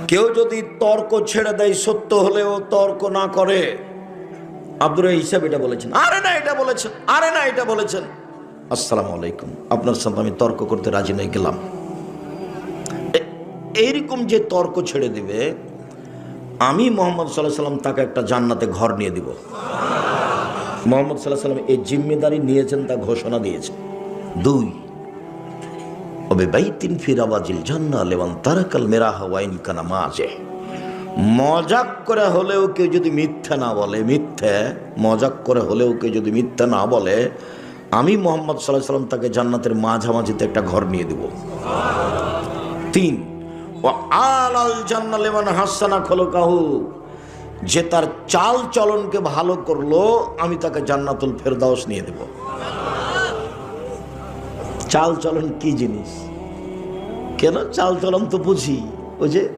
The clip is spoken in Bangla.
কেউ যদি তর্ক ছেড়ে দেয়, সত্য হলেও তর্ক না করে, আব্দুর হিসাব এটা বলেছেন, আরে না এটা বলেছেন, আরে না এটা বলেছেন, আসসালামু আলাইকুম, আপনার সাথে আমি তর্ক করতে রাজি নই, গেলাম। এইরকম যে তর্ক ছেড়ে দিবে, আমি মোহাম্মদ সাল্লাল্লাহু আলাইহি সাল্লাম তাকে একটা জান্নাতে ঘর নিয়ে দিব। মোহাম্মদ সাল্লাল্লাহু আলাইহি সাল্লাম এই জিম্মেদারি নিয়েছেন, তা ঘোষণা দিয়েছেন। 2, ওবে বাইতিন ফি রাবাজিল জান্নাহ লিমান তারাকাল মিরাহ ওয়া ইন কানা মাযে। মজাক করে হলেও কেউ যদি মিথ্যা না বলে, মজাক করে হলেও কেউ যদি মিথ্যা না বলে, আমি মোহাম্মদ সাল্লাল্লাহু আলাইহি সাল্লাম তাকে জান্নাতের মাঝামাঝিতে একটা ঘর নিয়ে দেব। 3, ওয়া আলাল জান্নাহ লিমান হাসানা খুলুকাহু। যে তার চাল চলনকে ভালো করলো, আমি তাকে জান্নাতুল ফেরদাউস নিয়ে দেব। চাল চলন কি জিনিস? কেন চাল চলন তো বুঝি, ওই যে